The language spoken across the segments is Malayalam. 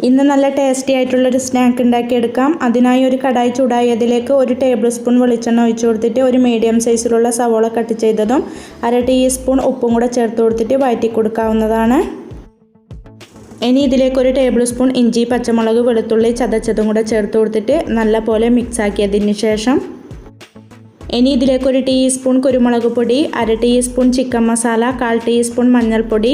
ഇന്ന് നല്ല ടേസ്റ്റി ആയിട്ടുള്ളൊരു സ്നാക്ക് ഉണ്ടാക്കിയെടുക്കാം. അതിനായി ഒരു കടായി ചൂടായതിലേക്ക് 1 ടേബിൾ സ്പൂൺ വെളിച്ചെണ്ണ ഒഴിച്ചു കൊടുത്തിട്ട് ഒരു മീഡിയം സൈസിലുള്ള സവോള കട്ട് ചെയ്തതും 1/2 ടീസ്പൂൺ ഉപ്പും കൂടെ ചേർത്ത് കൊടുത്തിട്ട് വഴറ്റി കൊടുക്കാവുന്നതാണ്. ഇനി ഇതിലേക്ക് 1 ടേബിൾ സ്പൂൺ ഇഞ്ചി, പച്ചമുളക്, വെളുത്തുള്ളി ചതച്ചതും കൂടെ ചേർത്ത് കൊടുത്തിട്ട് നല്ലപോലെ മിക്സ് ആക്കിയതിന് ശേഷം ഇനി ഇതിലേക്ക് 1 ടീസ്പൂൺ കുരുമുളക് പൊടി, 1/2 ടീസ്പൂൺ ചിക്കൻ മസാല, 1/4 ടീസ്പൂൺ മഞ്ഞൾപ്പൊടി,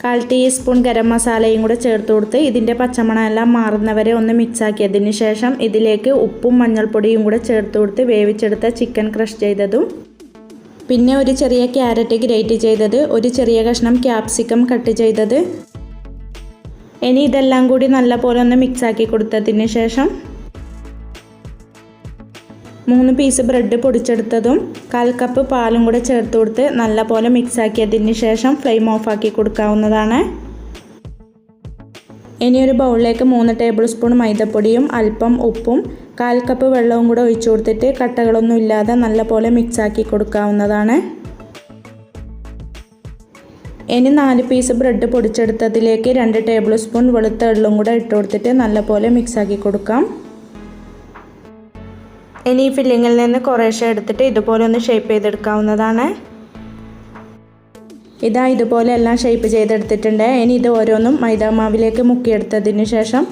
1/4 ടീസ്പൂൺ ഗരം മസാലയും കൂടെ ചേർത്ത് കൊടുത്ത് ഇതിൻ്റെ പച്ചമണം എല്ലാം മാറുന്നവരെ ഒന്ന് മിക്സ് ആക്കിയതിന് ശേഷം ഇതിലേക്ക് ഉപ്പും മഞ്ഞൾപ്പൊടിയും കൂടെ ചേർത്ത് കൊടുത്ത് വേവിച്ചെടുത്ത ചിക്കൻ ക്രഷ് ചെയ്തതും പിന്നെ ഒരു ചെറിയ ക്യാരറ്റ് ഗ്രേറ്റ് ചെയ്തത്, ഒരു ചെറിയ കഷ്ണം ക്യാപ്സിക്കം കട്ട് ചെയ്തത്. ഇനി ഇതെല്ലാം കൂടി നല്ലപോലെ ഒന്ന് മിക്സ് ആക്കി കൊടുത്തതിന് ശേഷം 3 പീസ് ബ്രെഡ് പൊടിച്ചെടുത്തതും 1/4 കപ്പ് പാലും കൂടെ ചേർത്ത് കൊടുത്ത് നല്ലപോലെ മിക്സ് ആക്കിയതിന് ശേഷം ഫ്ലെയിം ഓഫ് ആക്കി കൊടുക്കാവുന്നതാണ്. ഇനി ഒരു ബൗളിലേക്ക് 3 ടേബിൾ സ്പൂൺ മൈദപ്പൊടിയും അല്പം ഉപ്പും 1/4 കപ്പ് വെള്ളവും കൂടെ ഒഴിച്ചു കൊടുത്തിട്ട് കട്ടകളൊന്നും ഇല്ലാതെ നല്ലപോലെ മിക്സ് ആക്കി കൊടുക്കാവുന്നതാണ്. ഇനി 4 പീസ് ബ്രെഡ് പൊടിച്ചെടുത്തതിലേക്ക് 2 ടേബിൾ സ്പൂൺ വെളുത്ത എള്ളും കൂടെ ഇട്ട് കൊടുത്തിട്ട് നല്ലപോലെ മിക്സ് ആക്കി കൊടുക്കാം. ഇനി ഫില്ലിങ്ങിൽ നിന്ന് കുറേശ്ശെ എടുത്തിട്ട് ഇതുപോലെ ഒന്ന് ഷേപ്പ് ചെയ്തെടുക്കാവുന്നതാണ്. ഇതാ ഇതുപോലെ എല്ലാം ഷേപ്പ് ചെയ്തെടുത്തിട്ടുണ്ട്. ഇനി ഇത് ഓരോന്നും മൈദാമാവിലേക്ക് മുക്കിയെടുത്തതിന് ശേഷം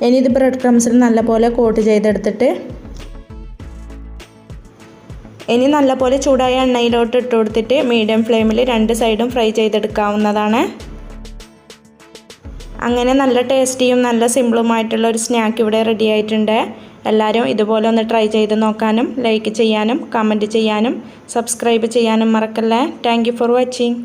ഇനി ഇത് ബ്രെഡ് ക്രംസിൽ നല്ലപോലെ കോട്ട് ചെയ്തെടുത്തിട്ട് ഇനി നല്ലപോലെ ചൂടായ എണ്ണയിലോട്ട് ഇട്ട് കൊടുത്തിട്ട് മീഡിയം ഫ്ലെയിമിൽ 2 സൈഡും ഫ്രൈ ചെയ്തെടുക്കാവുന്നതാണ്. അങ്ങനെ നല്ല ടേസ്റ്റിയും നല്ല സിമ്പിളുമായിട്ടുള്ള ഒരു സ്നാക്ക് ഇവിടെ റെഡി ആയിട്ടുണ്ട്. എല്ലാവരും ഇതുപോലെ ഒന്ന് ട്രൈ ചെയ്ത് നോക്കാനും ലൈക്ക് ചെയ്യാനും കമൻറ്റ് ചെയ്യാനും സബ്സ്ക്രൈബ് ചെയ്യാനും മറക്കല്ലേ. Thank you for watching.